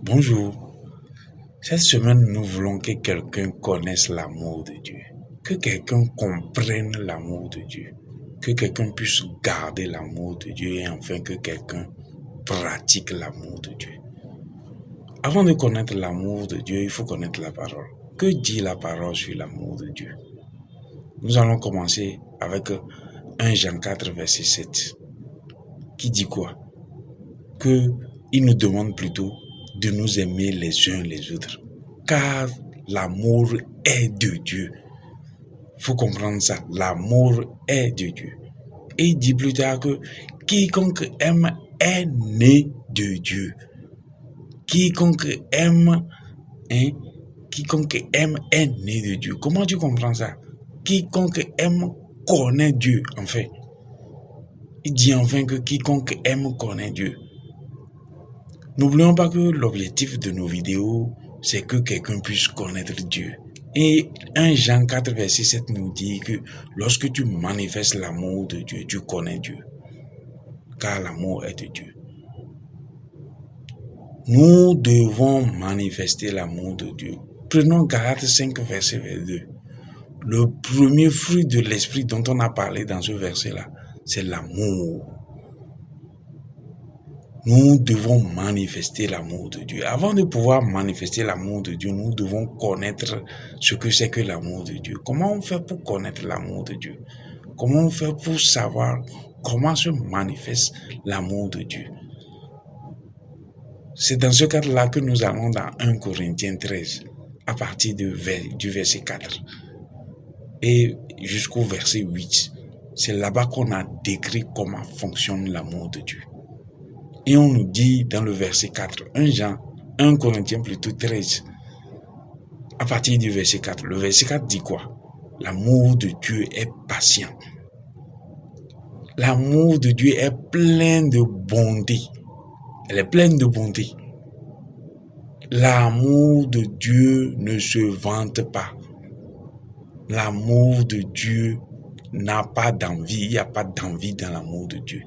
Bonjour. Cette semaine, nous voulons que quelqu'un connaisse l'amour de Dieu, que quelqu'un comprenne l'amour de Dieu, que quelqu'un puisse garder l'amour de Dieu et enfin que quelqu'un pratique l'amour de Dieu. Avant de connaître l'amour de Dieu, il faut connaître la parole. Que dit la parole sur l'amour de Dieu? Nous allons commencer avec 1 Jean 4, verset 7, qui dit quoi? Il nous demande plutôt de nous aimer les uns les autres, car l'amour est de Dieu. Faut comprendre ça, l'amour est de Dieu. Et il dit plus tard que quiconque aime est né de Dieu. Quiconque aime, quiconque aime est né de Dieu. Comment tu comprends ça? Quiconque aime connaît Dieu, en fait. Il dit enfin que quiconque aime connaît Dieu. N'oublions pas que l'objectif de nos vidéos, c'est que quelqu'un puisse connaître Dieu. Et 1 Jean 4, verset 7 nous dit que lorsque tu manifestes l'amour de Dieu, tu connais Dieu. Car l'amour est de Dieu. Nous devons manifester l'amour de Dieu. Prenons Galates 5, verset 22. Le premier fruit de l'esprit dont on a parlé dans ce verset-là, c'est l'amour. Nous devons manifester l'amour de Dieu. Avant de pouvoir manifester l'amour de Dieu, nous devons connaître ce que c'est que l'amour de Dieu. Comment on fait pour connaître l'amour de Dieu? Comment on fait pour savoir comment se manifeste l'amour de Dieu? C'est dans ce cadre-là que nous allons dans 1 Corinthiens 13, à partir du verset 4 et jusqu'au verset 8. C'est là-bas qu'on a décrit comment fonctionne l'amour de Dieu. Et on nous dit dans le verset 4, 1 Corinthiens plutôt 13, à partir du verset 4. Le verset 4 dit quoi? L'amour de Dieu est patient. L'amour de Dieu est plein de bonté. Elle est pleine de bonté. L'amour de Dieu ne se vante pas. L'amour de Dieu n'a pas d'envie. Il n'y a pas d'envie dans l'amour de Dieu.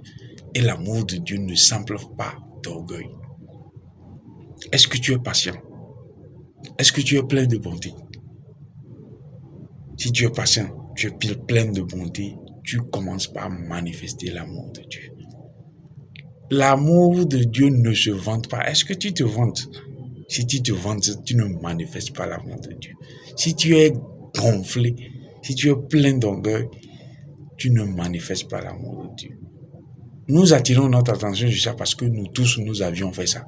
Et l'amour de Dieu ne s'enflamme pas d'orgueil. Est-ce que tu es patient? Est-ce que tu es plein de bonté? Si tu es patient, tu es plein de bonté, tu commences par manifester l'amour de Dieu. L'amour de Dieu ne se vante pas. Est-ce que tu te vantes? Si tu te vantes, tu ne manifestes pas l'amour de Dieu. Si tu es gonflé, si tu es plein d'orgueil, tu ne manifestes pas l'amour de Dieu. Nous attirons notre attention sur ça parce que nous tous, nous avions fait ça.